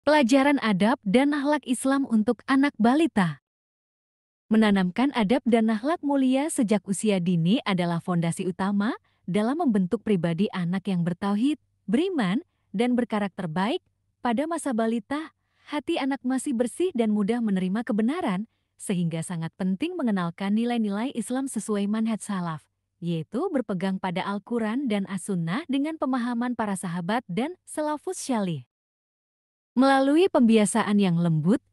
Pelajaran adab dan akhlak Islam untuk anak balita. Menanamkan adab dan akhlak mulia sejak usia dini adalah fondasi utama dalam membentuk pribadi anak yang bertauhid, beriman, dan berkarakter baik. Pada masa balita, hati anak masih bersih dan mudah menerima kebenaran, sehingga sangat penting mengenalkan nilai-nilai Islam sesuai manhaj salaf, yaitu berpegang pada Al-Quran dan As-Sunnah dengan pemahaman para sahabat dan salafus syalih. Melalui pembiasaan yang lembut,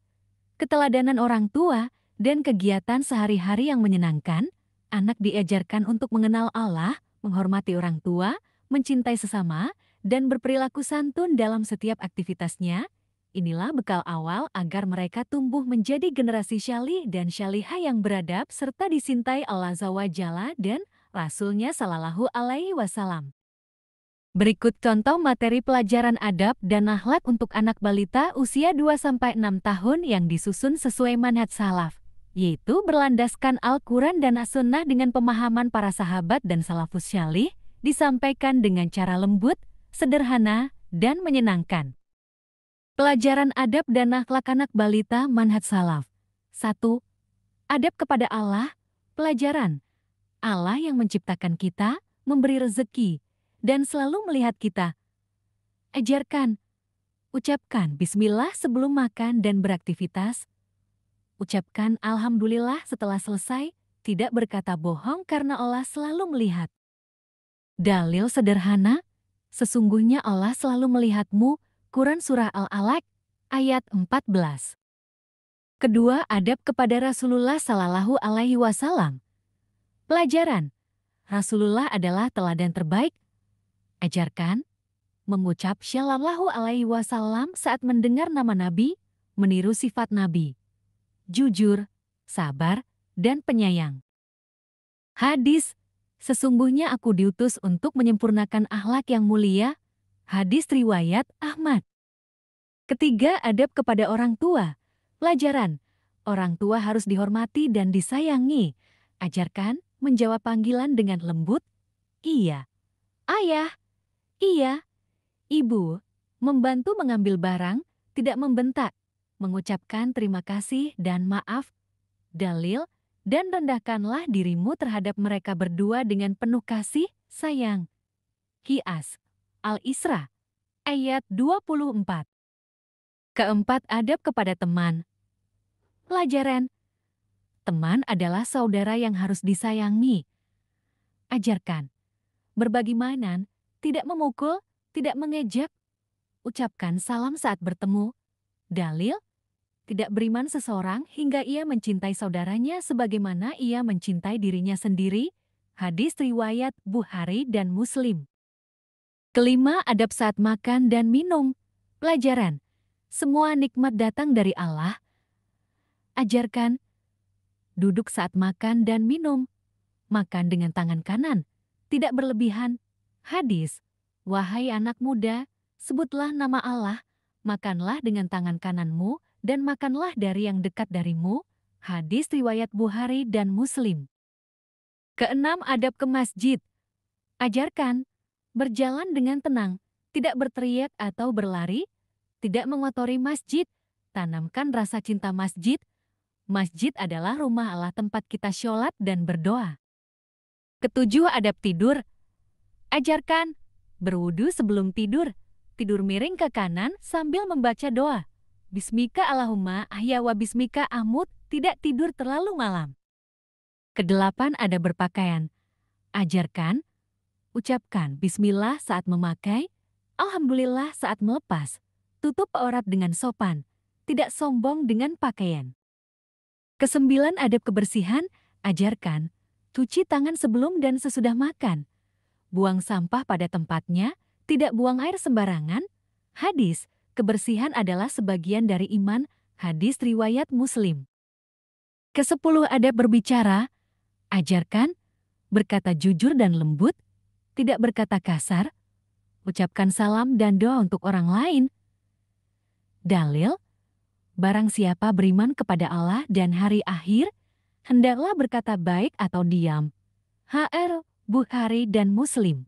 keteladanan orang tua, dan kegiatan sehari-hari yang menyenangkan, anak diajarkan untuk mengenal Allah, menghormati orang tua, mencintai sesama, dan berperilaku santun dalam setiap aktivitasnya. Inilah bekal awal agar mereka tumbuh menjadi generasi syalih dan syalihah yang beradab serta disintai Allah Azza wa Jalla dan Rasulnya Shallallahu Alaihi Wasallam. Berikut contoh materi pelajaran adab dan akhlak untuk anak balita usia 2-6 tahun yang disusun sesuai manhaj salaf, yaitu berlandaskan Al-Quran dan As-Sunnah dengan pemahaman para sahabat dan salafus syalih, disampaikan dengan cara lembut, sederhana, dan menyenangkan. Pelajaran adab dan akhlak anak balita manhaj salaf. 1. Adab kepada Allah. Pelajaran. Allah yang menciptakan kita, memberi rezeki, dan selalu melihat kita. Ajarkan. Ucapkan bismillah sebelum makan dan beraktivitas. Ucapkan alhamdulillah setelah selesai, tidak berkata bohong karena Allah selalu melihat. Dalil sederhana, sesungguhnya Allah selalu melihatmu. Quran Surah Al-Alaq, ayat 14. Kedua, adab kepada Rasulullah Sallallahu Alaihi Wasallam. Pelajaran. Rasulullah adalah teladan terbaik. Ajarkan, mengucap Shallallahu Alaihi Wasallam saat mendengar nama Nabi, meniru sifat Nabi. Jujur, sabar, dan penyayang. Hadis, sesungguhnya aku diutus untuk menyempurnakan akhlak yang mulia. Hadis riwayat Ahmad. Ketiga, adab kepada orang tua. Pelajaran, orang tua harus dihormati dan disayangi. Ajarkan, menjawab panggilan dengan lembut. Iya. Ayah. Iya, ibu, membantu mengambil barang, tidak membentak, mengucapkan terima kasih dan maaf, dalil, dan rendahkanlah dirimu terhadap mereka berdua dengan penuh kasih, sayang. Qiyas, Al-Isra, ayat 24. Keempat, adab kepada teman. Pelajaran, teman adalah saudara yang harus disayangi. Ajarkan, berbagi mainan, tidak memukul, tidak mengejek. Ucapkan salam saat bertemu. Dalil, tidak beriman seseorang hingga ia mencintai saudaranya sebagaimana ia mencintai dirinya sendiri. Hadis riwayat Bukhari dan Muslim. Kelima, adab saat makan dan minum. Pelajaran, semua nikmat datang dari Allah. Ajarkan, duduk saat makan dan minum. Makan dengan tangan kanan, tidak berlebihan. Hadis, wahai anak muda, sebutlah nama Allah, makanlah dengan tangan kananmu, dan makanlah dari yang dekat darimu. Hadis riwayat Bukhari dan Muslim. Keenam, adab ke masjid. Ajarkan, berjalan dengan tenang, tidak berteriak atau berlari, tidak mengotori masjid, tanamkan rasa cinta masjid. Masjid adalah rumah Allah tempat kita sholat dan berdoa. Ketujuh, adab tidur. Ajarkan, berwudu sebelum tidur, tidur miring ke kanan sambil membaca doa. Bismika Allahumma ahya wa bismika amut, tidak tidur terlalu malam. Kedelapan, ada berpakaian. Ajarkan, ucapkan bismillah saat memakai, alhamdulillah saat melepas, tutup aurat dengan sopan, tidak sombong dengan pakaian. Kesembilan, adab kebersihan. Ajarkan, cuci tangan sebelum dan sesudah makan. Buang sampah pada tempatnya, tidak buang air sembarangan. Hadis, kebersihan adalah sebagian dari iman. Hadis riwayat Muslim. Kesepuluh, adab berbicara. Ajarkan, berkata jujur dan lembut, tidak berkata kasar. Ucapkan salam dan doa untuk orang lain. Dalil, barang siapa beriman kepada Allah dan hari akhir, hendaklah berkata baik atau diam. HR Bukhari dan Muslim.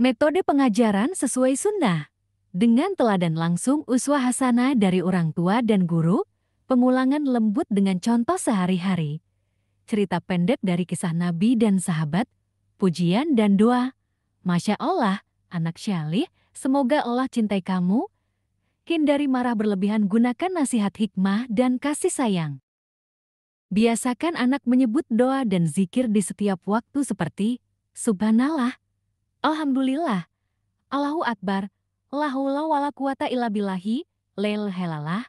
Metode pengajaran sesuai sunnah. Dengan teladan langsung uswah hasanah dari orang tua dan guru, pengulangan lembut dengan contoh sehari-hari, cerita pendek dari kisah Nabi dan sahabat, pujian dan doa. Masya Allah, anak syalih, semoga Allah cintai kamu. Hindari marah berlebihan, gunakan nasihat hikmah dan kasih sayang. Biasakan anak menyebut doa dan zikir di setiap waktu seperti Subhanallah, Alhamdulillah, Allahu Akbar, la haula wala quwata illa billahi, lail helalah,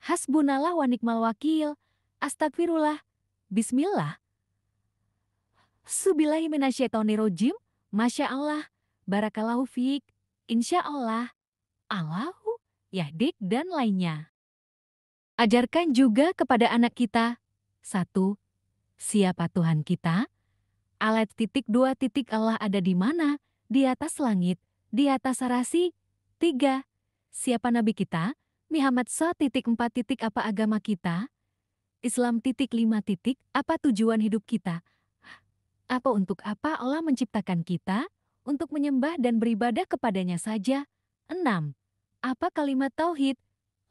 hasbunallah wa nikmal wakil, astagfirullah, bismillah. Subillahi minasyaitonirrojim, Masya Allah, barakallahu fiik, insya Allah, Allahu yahdik dan lainnya. Ajarkan juga kepada anak kita, 1. Siapa Tuhan kita? Alat titik 2 titik Allah ada di mana? Di atas langit, di atas sarasi. 3. Siapa Nabi kita? Muhammad titik 4 titik apa agama kita? Islam titik 5 titik apa tujuan hidup kita? Apa untuk apa Allah menciptakan kita? Untuk menyembah dan beribadah kepadanya saja. 6. Apa kalimat tauhid?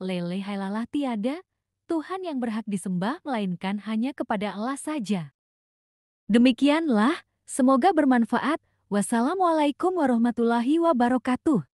Lele hailalah tiada, Tuhan yang berhak disembah melainkan hanya kepada Allah saja. Demikianlah, semoga bermanfaat. Wassalamualaikum warahmatullahi wabarakatuh.